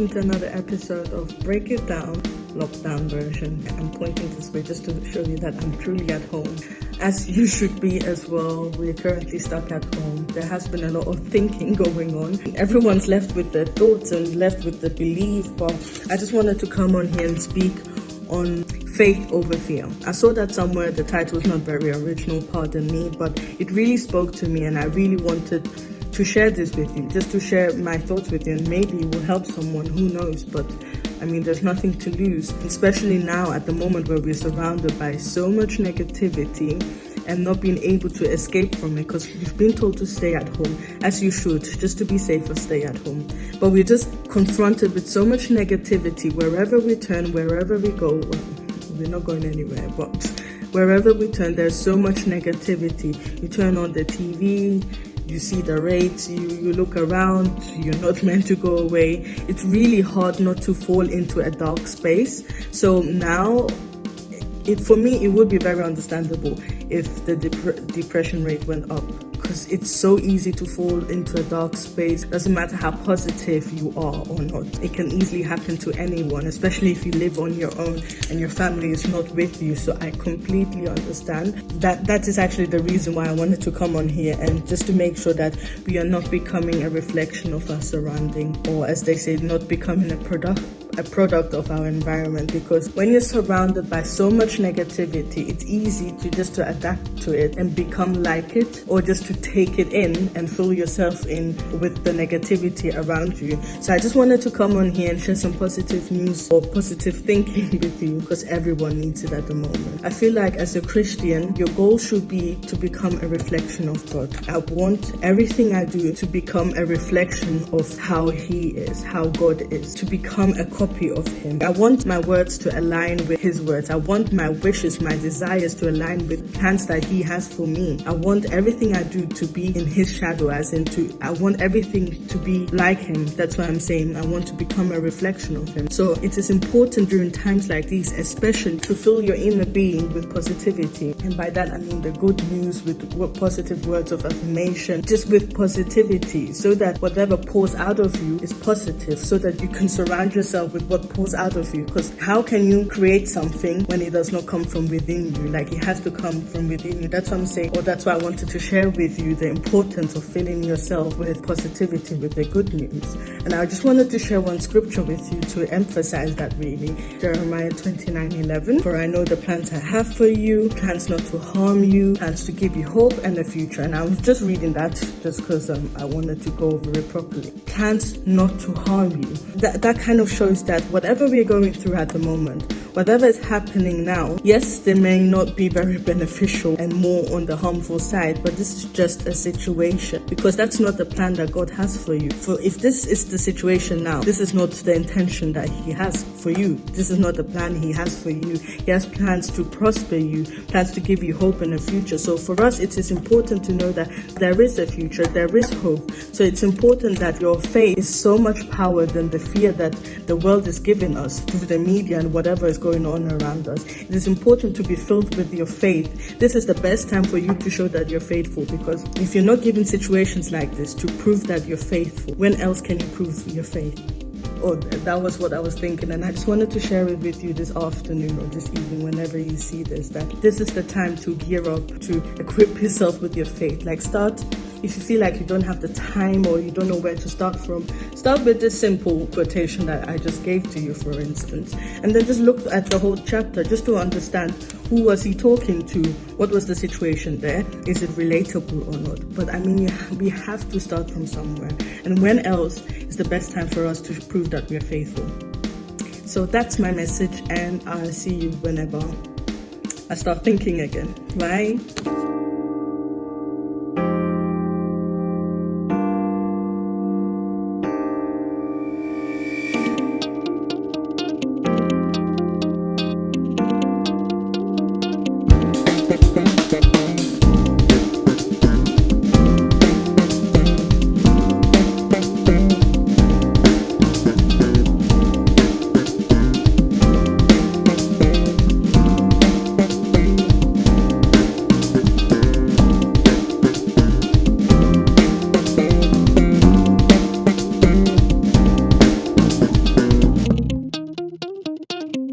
welcome to another episode of Break It Down, lockdown version. I'm pointing this way just to show you that I'm truly at home, as you should be as well. We're currently stuck at home. There has been a lot of thinking going on. Everyone's left with their thoughts and left with the belief, but I just wanted to come on here and speak on faith over fear. I saw that somewhere. The title is not very original, pardon me, but it really spoke to me, and I really wanted to share this with you, just to share my thoughts with you, and maybe it will help someone, who knows. But I mean, there's nothing to lose, especially now at the moment where we're surrounded by so much negativity and not being able to escape from it, because we've been told to stay at home, as you should, just to be safer, stay at home. But we're just confronted with so much negativity wherever we turn, wherever we go. Well, we're not going anywhere, but wherever we turn, there's so much negativity. You turn on the TV, you see the rates, you look around, you're not meant to go away. It's really hard not to fall into a dark space. So now, for me, it would be very understandable if the depression rate went up, because it's so easy to fall into a dark space. Doesn't matter how positive you are or not. It can easily happen to anyone, especially if you live on your own and your family is not with you. So I completely understand. That is actually the reason why I wanted to come on here, and just to make sure that we are not becoming a reflection of our surrounding, or as they say, not becoming a product of our environment. Because when you're surrounded by so much negativity, it's easy to adapt to it and become like it, or just to take it in and fill yourself in with the negativity around you. So I just wanted to come on here and share some positive news or positive thinking with you, because everyone needs it at the moment. I feel like as a Christian, your goal should be to become a reflection of God. I want everything I do to become a reflection of how He is, how God is, to become a copy of Him. I want my words to align with His words. I want my wishes, my desires to align with plans that He has for me. I want everything I do to be in His shadow, I want everything to be like Him. That's why I'm saying I want to become a reflection of Him. So it is important during times like these, especially, to fill your inner being with positivity. And by that I mean the good news, with positive words of affirmation, just with positivity, so that whatever pours out of you is positive, so that you can surround yourself with what pours out of you. Because how can you create something when it does not come from within you? Like, it has to come from within you. That's what I'm saying, or that's why I wanted to share with you the importance of filling yourself with positivity, with the good news. And I just wanted to share one scripture with you to emphasize that, really. Jeremiah 29:11. For I know the plans I have for you, plans not to harm you, plans to give you hope and a future. And I was just reading that just because I wanted to go over it properly. Plans not to harm you. That kind of shows that whatever we're going through at the moment, whatever is happening now, yes, they may not be very beneficial and more on the harmful side, but this is just a situation, because that's not the plan that God has for you. For if this is the situation now, this is not the intention that He has for you. This is not the plan He has for you. He has plans to prosper you, plans to give you hope and a future. So for us, it is important to know that there is a future, there is hope. So it's important that your faith is so much power than the fear that the world is giving us through the media and whatever is going on around us. It is important to be filled with your faith. This is the best time for you to show that you're faithful, because if you're not given situations like this to prove that you're faithful, when else can you prove your faith? Oh, that was what I was thinking, and I just wanted to share it with you this afternoon or this evening, whenever you see this, that this is the time to gear up, to equip yourself with your faith. Like, if you feel like you don't have the time or you don't know where to start from, start with this simple quotation that I just gave to you, for instance, and then just look at the whole chapter just to understand, who was he talking to? What was the situation there? Is it relatable or not? But I mean, we have to start from somewhere. And when else is the best time for us to prove that we're faithful? So that's my message, and I'll see you whenever I start thinking again. Bye.